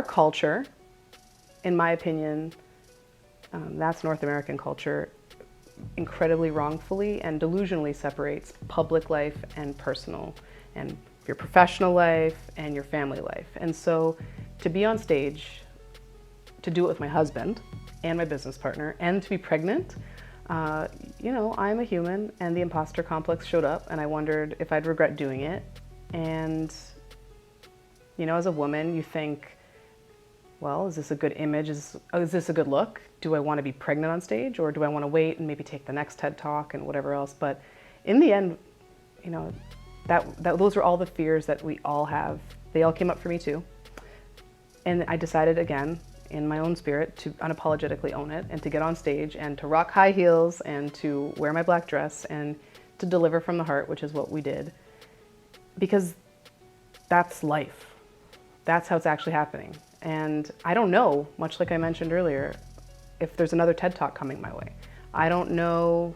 culture, in my opinion, that's North American culture, incredibly wrongfully and delusionally separates public life and personal, and your professional life and your family life. And so to be on stage, to do it with my husband and my business partner, and to be pregnant, you know, I'm a human, and the imposter complex showed up, and I wondered if I'd regret doing it. And, you know, as a woman, you think, well, is this a good image? Is this a good look? Do I want to be pregnant on stage, or do I want to wait and maybe take the next TED Talk and whatever else? But in the end, you know, those are all the fears that we all have. They all came up for me too. And I decided again, in my own spirit, to unapologetically own it and to get on stage and to rock high heels and to wear my black dress and to deliver from the heart, which is what we did. Because that's life. That's how it's actually happening. And I don't know, much like I mentioned earlier, if there's another TED Talk coming my way. I don't know,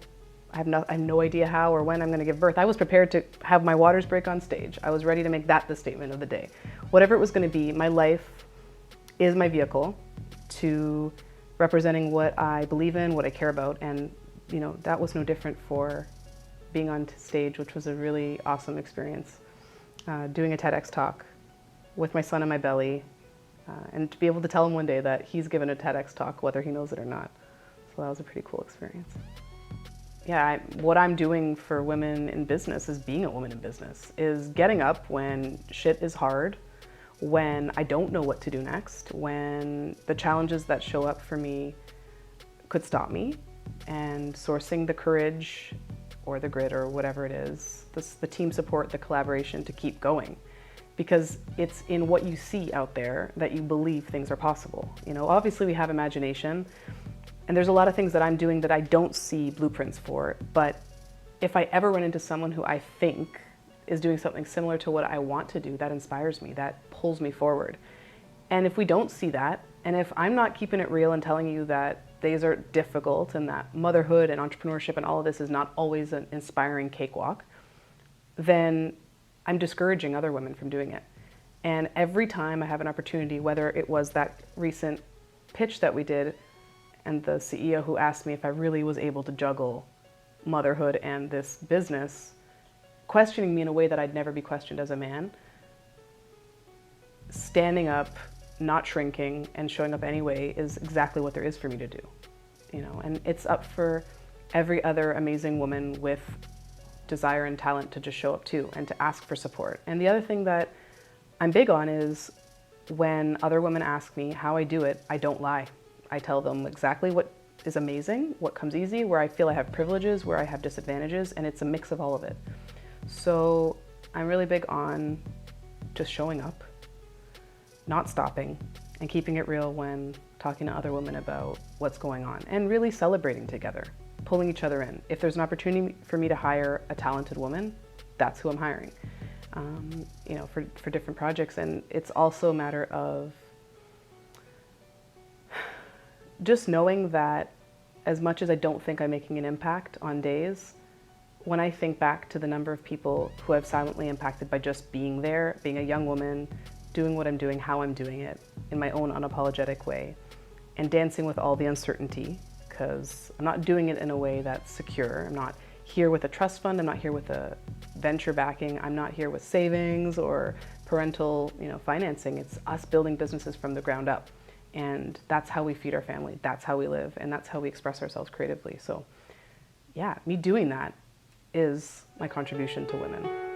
I have no idea how or when I'm gonna give birth. I was prepared to have my waters break on stage. I was ready to make that the statement of the day. Whatever it was gonna be, my life is my vehicle to representing what I believe in, what I care about. And you know, that was no different for being on stage, which was a really awesome experience. Doing a TEDx talk with my son in my belly, and to be able to tell him one day that he's given a TEDx talk, whether he knows it or not. So that was a pretty cool experience. Yeah, what I'm doing for women in business is being a woman in business, is getting up when shit is hard, when I don't know what to do next, when the challenges that show up for me could stop me, and sourcing the courage or the grit or whatever it is, the team support, the collaboration to keep going. Because it's in what you see out there that you believe things are possible. You know, obviously we have imagination, and there's a lot of things that I'm doing that I don't see blueprints for, but if I ever run into someone who I think is doing something similar to what I want to do, that inspires me, that pulls me forward. And if we don't see that, and if I'm not keeping it real and telling you that these are difficult and that motherhood and entrepreneurship and all of this is not always an inspiring cakewalk, then I'm discouraging other women from doing it. And every time I have an opportunity, whether it was that recent pitch that we did and the CEO who asked me if I really was able to juggle motherhood and this business, questioning me in a way that I'd never be questioned as a man, standing up, not shrinking, and showing up anyway is exactly what there is for me to do. You know, and it's up for every other amazing woman with desire and talent to just show up too and to ask for support. And the other thing that I'm big on is when other women ask me how I do it, I don't lie. I tell them exactly what is amazing, what comes easy, where I feel I have privileges, where I have disadvantages, and it's a mix of all of it. So I'm really big on just showing up, not stopping, and keeping it real when talking to other women about what's going on, and really celebrating together, pulling each other in. If there's an opportunity for me to hire a talented woman, that's who I'm hiring, you know, for different projects. And it's also a matter of just knowing that as much as I don't think I'm making an impact on days, when I think back to the number of people who I've silently impacted by just being there, being a young woman, doing what I'm doing, how I'm doing it, in my own unapologetic way, and dancing with all the uncertainty, because I'm not doing it in a way that's secure. I'm not here with a trust fund, I'm not here with a venture backing, I'm not here with savings or parental, you know, financing. It's us building businesses from the ground up. And that's how we feed our family, that's how we live, and that's how we express ourselves creatively. So yeah, me doing that is my contribution to women.